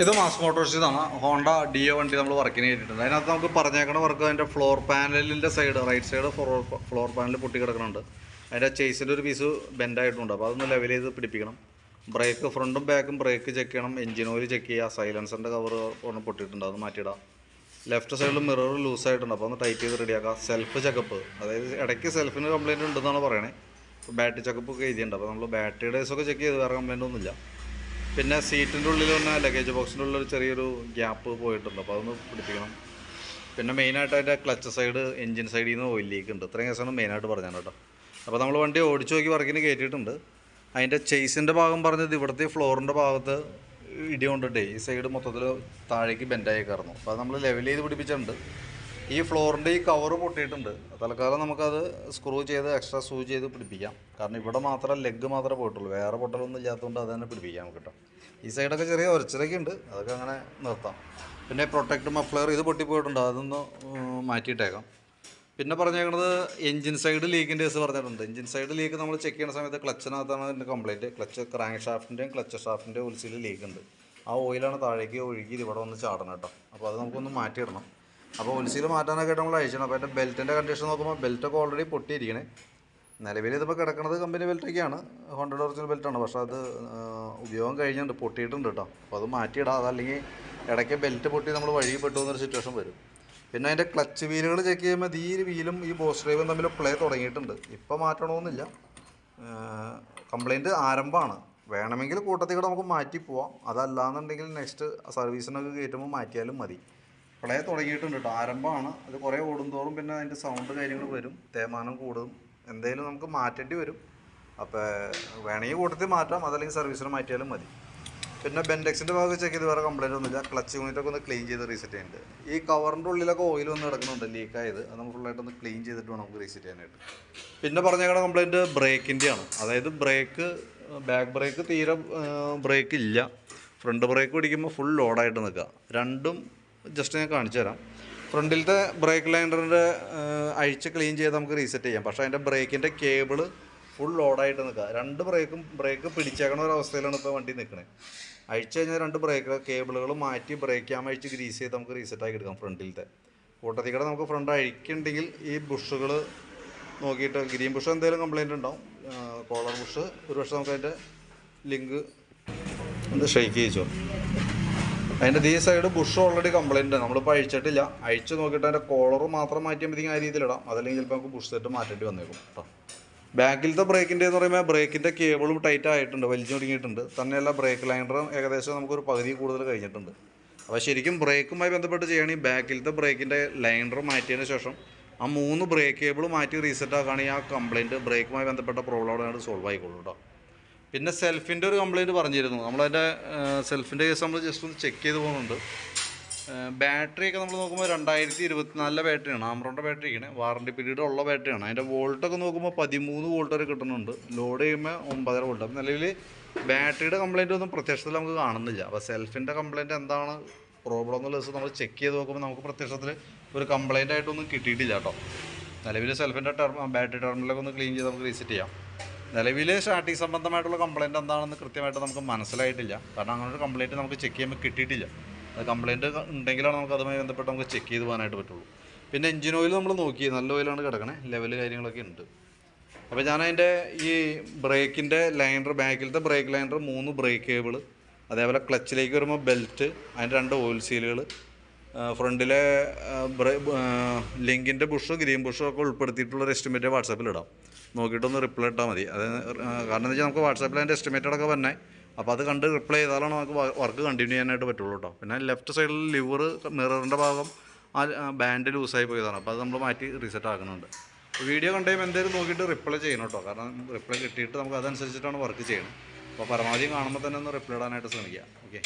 ഇത് mass മോട്ടോഴ്സിതാണ്. Honda deo വണ്ടി നമ്മൾ വർക്കിന് ചെയ്തിട്ടുണ്ട്. അതിനകത്ത് നമുക്ക് പറഞ്ഞേക്കണ വർക്ക് അതിൻ്റെ ഫ്ലോർ പാനലിൻ്റെ side right side floor panel പൊട്ടി കിടക്കുന്നുണ്ട്. അതിൻ്റെ ചേസിൻ്റെ ഒരു പീസ് ബെൻഡായിട്ടുണ്ട്. അപ്പോൾ അതൊന്ന് ലെവൽ ചെയ്ത് പിടിപ്പിക്കണം. ബ്രേക്ക് ഫ്രണ്ടും ബാക്കും ബ്രേക്ക് ചെക്ക് ചെയ്യണം. എഞ്ചിൻ ഓയിൽ ചെക്ക് ചെയ്യുക. സൈലൻസറിൻ്റെ കവർ ഒന്ന് പൊട്ടിയിട്ടുണ്ട്, അത് മാറ്റിയിടാം. ലെഫ്റ്റ് സൈഡിൽ മിറർ ലൂസായിട്ടുണ്ട്, അപ്പോൾ ഒന്ന് ടൈറ്റ് ചെയ്ത് റെഡിയാക്കുക. സെൽഫ് ചെക്കപ്പ്, അതായത് ഇടയ്ക്ക് സെൽഫിന് കംപ്ലയിൻറ്റ് ഉണ്ടെന്നാണ് പറയണേ. ഇപ്പോൾ ബാറ്ററി ചെക്കപ്പ് ഒക്കെ എഴുതിയിട്ടുണ്ട്. അപ്പോൾ നമ്മൾ ബാറ്ററി ഡേയ്സൊക്കെ ചെക്ക് ചെയ്ത് വേറെ കംപ്ലയിൻ്റ് ഒന്നുമില്ല. പിന്നെ സീറ്റിൻ്റെ ഉള്ളിൽ തന്നെ ലഗേജ് ബോക്സിൻ്റെ ഉള്ളിൽ ചെറിയൊരു ഗ്യാപ്പ് പോയിട്ടുണ്ട്, അപ്പോൾ അതൊന്ന് പിടിപ്പിക്കണം. പിന്നെ മെയിനായിട്ട് അതിൻ്റെ ക്ലച്ച് സൈഡ് എഞ്ചിൻ സൈഡിൽ നിന്ന് ഓയിൽ ലീക്ക് ഉണ്ട്. ഇത്രയും കേസാണ് മെയിനായിട്ട് പറഞ്ഞത് കേട്ടോ. അപ്പോൾ നമ്മൾ വണ്ടി ഓടിച്ചു നോക്കി വർക്കിന് കയറ്റിയിട്ടുണ്ട്. അതിൻ്റെ ചേസിൻ്റെ ഭാഗം പറഞ്ഞത് ഇവിടുത്തെ ഫ്ലോറിൻ്റെ ഭാഗത്ത് ഇടി കൊണ്ടിട്ടേ ഈ സൈഡ് മൊത്തത്തിൽ താഴേക്ക് ബെൻഡായി കയറുന്നു. അപ്പോൾ അത് നമ്മൾ ലെവൽ ചെയ്ത് പിടിപ്പിച്ചിട്ടുണ്ട്. ഈ ഫ്ലോറിൻ്റെ ഈ കവറ് പൊട്ടിയിട്ടുണ്ട്. തൽക്കാലം നമുക്കത് സ്ക്രൂ ചെയ്ത് എക്സ്ട്രാ സ്ക്രൂ ചെയ്ത് പിടിപ്പിക്കാം. കാരണം ഇവിടെ മാത്രം ലെഗ് മാത്രമേ പോയിട്ടുള്ളൂ, വേറെ പൊട്ടലൊന്നും ഇല്ലാത്തതുകൊണ്ട് അത് തന്നെ പിടിപ്പിക്കാം നമുക്ക് കേട്ടോ. ഈ സൈഡൊക്കെ ചെറിയ ഒരച്ചിലൊക്കെ ഉണ്ട്, അതൊക്കെ അങ്ങനെ നിർത്താം. പിന്നെ പ്രൊട്ടക്ട് മഫ്ലർ ഇത് പൊട്ടിപ്പോയിട്ടുണ്ട്, അതൊന്ന് മാറ്റിയിട്ടേക്കാം. പിന്നെ പറഞ്ഞേക്കുന്നത് എഞ്ചിൻ സൈഡ് ലീക്കിൻ്റെ കേസ് പറഞ്ഞിട്ടുണ്ട്. എഞ്ചിൻ സൈഡ് ലീക്ക് നമ്മൾ ചെക്ക് ചെയ്യുന്ന സമയത്ത് ക്ലച്ചിനകത്താണ് അതിൻ്റെ കംപ്ലയിൻറ്റ്. ക്ലച്ച് ക്രാങ്ക് ഷാഫ്റ്റിൻ്റെയും ക്ലച്ച് ഷാഫ്റ്റിൻ്റെ ഉത്സിൽ ലീക്ക് ഉണ്ട്. ആ ഓയിലാണ് താഴേക്ക് ഒഴുകി ഇവിടെ വന്ന് ചാടണം കേട്ടോ. അപ്പോൾ അത് നമുക്കൊന്ന് മാറ്റിയിടണം. അപ്പോൾ ഉത്സിൽ മാറ്റാനൊക്കെ നമ്മൾ അയച്ചണം. അപ്പോൾ അതിൻ്റെ ബെൽറ്റിൻ്റെ കണ്ടീഷൻ നോക്കുമ്പോൾ ബെൽറ്റൊക്കെ ഓൾറെഡി പൊട്ടിയിരിക്കണേ. നിലവിൽ ഇതിപ്പോൾ കിടക്കുന്നത് കമ്പനി ബെൽറ്റൊക്കെയാണ്, ഹോണ്ടയുടെ ഒറിജിനൽ ബെൽറ്റാണ്. പക്ഷേ അത് ഉപയോഗം കഴിഞ്ഞിട്ടുണ്ട്, പൊട്ടിയിട്ടുണ്ട് കേട്ടോ. അപ്പോൾ അത് മാറ്റിയിടാം. അതല്ലെങ്കിൽ ഇടയ്ക്ക് ബെൽറ്റ് പൊട്ടി നമ്മൾ വഴി പെട്ടു എന്നൊരു സിറ്റുവേഷൻ വരും. പിന്നെ അതിൻ്റെ ക്ലച്ച് വീലുകൾ ചെക്ക് ചെയ്യുമ്പോൾ ഈ വീലും ഈ ബോസ് ഡ്രൈവും തമ്മിൽ പ്ലേ തുടങ്ങിയിട്ടുണ്ട്. ഇപ്പോൾ മാറ്റണമെന്നില്ല, കംപ്ലയിൻറ്റ് ആരംഭമാണ്. വേണമെങ്കിൽ കൂട്ടത്തിൽ കൂടെ നമുക്ക് മാറ്റി പോവാം. അതല്ലാന്നുണ്ടെങ്കിൽ നെക്സ്റ്റ് സർവീസിനൊക്കെ കയറ്റുമ്പോൾ മാറ്റിയാലും മതി. പ്ലേ തുടങ്ങിയിട്ടുണ്ട് കേട്ടോ, ആരംഭമാണ്. അത് കുറേ ഓടുന്തോറും പിന്നെ അതിൻ്റെ സൗണ്ട് കാര്യങ്ങൾ വരും, തേയ്മാനം കൂടും, എന്തെങ്കിലും നമുക്ക് മാറ്റേണ്ടി വരും. അപ്പോൾ വേണമെങ്കിൽ കൂട്ടത്തിൽ മാറ്റാം, അതല്ലെങ്കിൽ സർവീസിന് മാറ്റിയാലും മതി. പിന്നെ ബെൻഡെക്സിൻ്റെ ഭാഗം ചെക്ക് ചെയ്ത് വേറെ കംപ്ലയിൻ്റ് ഒന്നുമില്ല. ക്ലച്ച് യൂണിറ്റൊക്കെ ഒന്ന് ക്ലീൻ ചെയ്ത് റീസെറ്റ് ചെയ്യുന്നുണ്ട്. ഈ കവറിൻ്റെ ഉള്ളിലൊക്കെ ഓയിൽ വന്ന് കിടക്കുന്നുണ്ട്, ലീക്കായത്. അത് നമുക്ക് ഫുള്ളായിട്ടൊന്ന് ക്ലീൻ ചെയ്തിട്ട് വേണം നമുക്ക് റീസെറ്റ് ചെയ്യാനായിട്ട്. പിന്നെ പറഞ്ഞേക്കണ കംപ്ലയിൻറ്റ് ബ്രേക്കിൻ്റെയാണ്. അതായത് ബ്രേക്ക് ബാക്ക് ബ്രേക്ക് തീരെ ബ്രേക്ക് ഇല്ല. ഫ്രണ്ട് ബ്രേക്ക് പിടിക്കുമ്പോൾ ഫുൾ ലോഡായിട്ട് നിൽക്കുക. രണ്ടും ജസ്റ്റ് ഞാൻ കാണിച്ചു തരാം. ഫ്രണ്ടിലത്തെ ബ്രേക്ക് ലൈനറിൻ്റെ അഴിച്ച് ക്ലീൻ ചെയ്ത് നമുക്ക് റീസെറ്റ് ചെയ്യാം. പക്ഷേ അതിൻ്റെ ബ്രേക്കിൻ്റെ കേബിള് ഫുൾ ലോഡായിട്ട് നിൽക്കുക. രണ്ട് ബ്രേക്ക് പിടിച്ചേക്കണ ഒരു അവസ്ഥയിലാണ് ഇപ്പോൾ വണ്ടി നിൽക്കുന്നത്. അഴിച്ചു കഴിഞ്ഞാൽ രണ്ട് ബ്രേക്ക് കേബിളുകൾ മാറ്റി ബ്രേക്ക് ക്യാം അഴിച്ച് ഗ്രീസ് ചെയ്ത് നമുക്ക് റീസെറ്റാക്കി എടുക്കാം. ഫ്രണ്ടിലത്തെ കൂട്ടത്തിൽ കൂടെ നമുക്ക് ഫ്രണ്ട് അഴിക്കുന്നുണ്ടെങ്കിൽ ഈ ബുഷുകൾ നോക്കിയിട്ട് ഗ്രീൻ ബുഷ് എന്തെങ്കിലും കംപ്ലയിൻ്റ് ഉണ്ടാവും. കോളർ ബുഷ് ഒരു പക്ഷേ നമുക്ക് അതിൻ്റെ ലിങ്ക് ഒന്ന് ഷെയ്ക്ക് ചെയ്യിച്ചോ. അതിൻ്റെ ഈ സൈഡ് ബുഷ് ഓൾറെഡി കംപ്ലയിൻ്റ് ആണ്, നമ്മളിപ്പോൾ അഴിച്ചിട്ടില്ല. അഴിച്ച് നോക്കിയിട്ട് അതിൻ്റെ കോളർ മാത്രം മാറ്റിയപ്പോഴത്തേക്കും ആ രീതിയിലിടാം. അതല്ലെങ്കിൽ ചിലപ്പോൾ നമുക്ക് ബുഷ് സെറ്റ് മാറ്റേണ്ടി വന്നേക്കും കേട്ടോ. ബാക്കിലത്തെ ബ്രേക്കിൻ്റെ എന്ന് പറയുമ്പോൾ ബ്രേക്കിൻ്റെ കേബിളും ടൈറ്റ് ആയിട്ടുണ്ട്, വലിച്ചു തുടങ്ങിയിട്ടുണ്ട്. തന്നെയല്ല ബ്രേക്ക് ലൈനറും ഏകദേശം നമുക്കൊരു പകുതി കൂടുതൽ കഴിഞ്ഞിട്ടുണ്ട്. അപ്പോൾ ശരിക്കും ബ്രേക്കുമായി ബന്ധപ്പെട്ട് ചെയ്യുകയാണെങ്കിൽ ബാക്കിലത്തെ ബ്രേക്കിൻ്റെ ലൈനർ മാറ്റിയതിന് ശേഷം ആ 3 ബ്രേക്ക് കേബിൾ മാറ്റി റീസെറ്റ് ആക്കുകയാണെങ്കിൽ ആ കംപ്ലയിൻറ്റ് ബ്രേക്കുമായി ബന്ധപ്പെട്ട പ്രോബ്ലം അവിടെ സോൾവ് ആയിക്കോളൂ കേട്ടോ. പിന്നെ സെൽഫിൻ്റെ ഒരു കംപ്ലയിൻറ്റ് പറഞ്ഞിരുന്നു. നമ്മളതിൻ്റെ സെൽഫിൻ്റെ കേസ് നമ്മൾ ജസ്റ്റ് ഒന്ന് ചെക്ക് ചെയ്ത് പോകുന്നുണ്ട്. ബാറ്ററിയൊക്കെ നമ്മൾ നോക്കുമ്പോൾ 2024 ബാറ്ററിയാണ്, ആംറോണിൻ്റെ ബാറ്ററിയാണ്. വാറണ്ടി പീരീഡ് ഉള്ള ബാറ്ററിയാണ്. അതിൻ്റെ വോൾട്ടൊക്കെ നോക്കുമ്പോൾ 13 വോൾട്ട് വരെ കിട്ടുന്നുണ്ട്. ലോഡ് ചെയ്യുമ്പോൾ 9.5 വോൾട്ട്. അപ്പം നിലവിൽ ബാറ്ററിയുടെ കംപ്ലയിൻ്റ് ഒന്നും പ്രത്യക്ഷത്തിൽ നമുക്ക് കാണുന്നില്ല. അപ്പോൾ സെൽഫിൻ്റെ കംപ്ലയിൻറ്റ് എന്താണ് പ്രോബ്ലം എന്നുള്ള ദിവസം നമ്മൾ ചെക്ക് ചെയ്ത് നോക്കുമ്പോൾ നമുക്ക് പ്രത്യക്ഷത്തിൽ ഒരു കംപ്ലയിൻ്റ് ആയിട്ടൊന്നും കിട്ടിയിട്ടില്ല കേട്ടോ. നിലവിൽ സെൽഫിൻ്റെ ബാറ്ററി ടെർമിനലൊക്കെ ഒന്ന് ക്ലീൻ ചെയ്ത് നമുക്ക് റീസെറ്റ് ചെയ്യാം. നിലവിൽ സ്റ്റാർട്ടിങ് സംബന്ധമായിട്ടുള്ള കംപ്ലയിൻറ്റ് എന്താണെന്ന് കൃത്യമായിട്ട് നമുക്ക് മനസ്സിലായിട്ടില്ല. കാരണം അങ്ങനെ ഒരു കംപ്ലയിൻറ്റ് നമുക്ക് ചെക്ക് ചെയ്യുമ്പോൾ കിട്ടിയിട്ടില്ല. അത് കംപ്ലയിൻറ്റ് ഉണ്ടെങ്കിലാണ് നമുക്ക് അതുമായി ബന്ധപ്പെട്ട് നമുക്ക് ചെക്ക് ചെയ്ത് പോകാനായിട്ട് പറ്റുള്ളൂ. പിന്നെ എഞ്ചിൻ ഓയിൽ നമ്മൾ നോക്കി, നല്ല ഓയിലാണ് കിടക്കണേ, ലെവൽ കാര്യങ്ങളൊക്കെ ഉണ്ട്. അപ്പോൾ ഞാനതിൻ്റെ ഈ ബ്രേക്കിൻ്റെ ലൈനർ, ബാക്കിലത്തെ ബ്രേക്ക് ലൈനർ 3 ബ്രേക്ക് കേബിൾ, അതേപോലെ ക്ലച്ചിലേക്ക് വരുമ്പോൾ ബെൽറ്റ്, അതിൻ്റെ 2 ഓയിൽ സീലുകൾ, ഫ്രണ്ടിലെ ലിങ്കിൻ്റെ ബുഷ് ഗ്രീൻ ബുഷും ഒക്കെ ഉൾപ്പെടുത്തിയിട്ടുള്ളൊരു എസ്റ്റിമേറ്റ് വാട്സാപ്പിലിടാം. നോക്കിയിട്ടൊന്ന് റിപ്ലൈ ഇട്ടാൽ മതി. അത് കാരണം എന്താ വെച്ചാൽ നമുക്ക് വാട്സാപ്പിൽ അതിൻ്റെ എസ്റ്റിമേറ്റഡൊക്കെ വന്നേ. അപ്പോൾ അത് കണ്ട് റിപ്ലൈ ചെയ്താലാണ് നമുക്ക് വർക്ക് കണ്ടിന്യൂ ചെയ്യാനായിട്ട് പറ്റുള്ളൂ കേട്ടോ. പിന്നെ ലെഫ്റ്റ് സൈഡിൽ ലിവർ മിററിൻ്റെ ഭാഗം ആ ബാൻഡ് ലൂസായി പോയതാണ്. അപ്പോൾ അത് നമ്മൾ മാറ്റി റീസെറ്റ് ആക്കുന്നുണ്ട്. വീഡിയോ കണ്ടുകഴിയുമ്പോൾ എന്തെങ്കിലും നോക്കിയിട്ട് റിപ്ലൈ ചെയ്യണം കേട്ടോ. കാരണം റിപ്ലൈ കിട്ടിയിട്ട് നമുക്ക് അതനുസരിച്ചിട്ടാണ് വർക്ക് ചെയ്യണം. അപ്പോൾ പരമാവധി കാണുമ്പോൾ തന്നെ ഒന്ന് റിപ്ലൈ ഇടാനായിട്ട് ശ്രമിക്കുക. ഓക്കെ.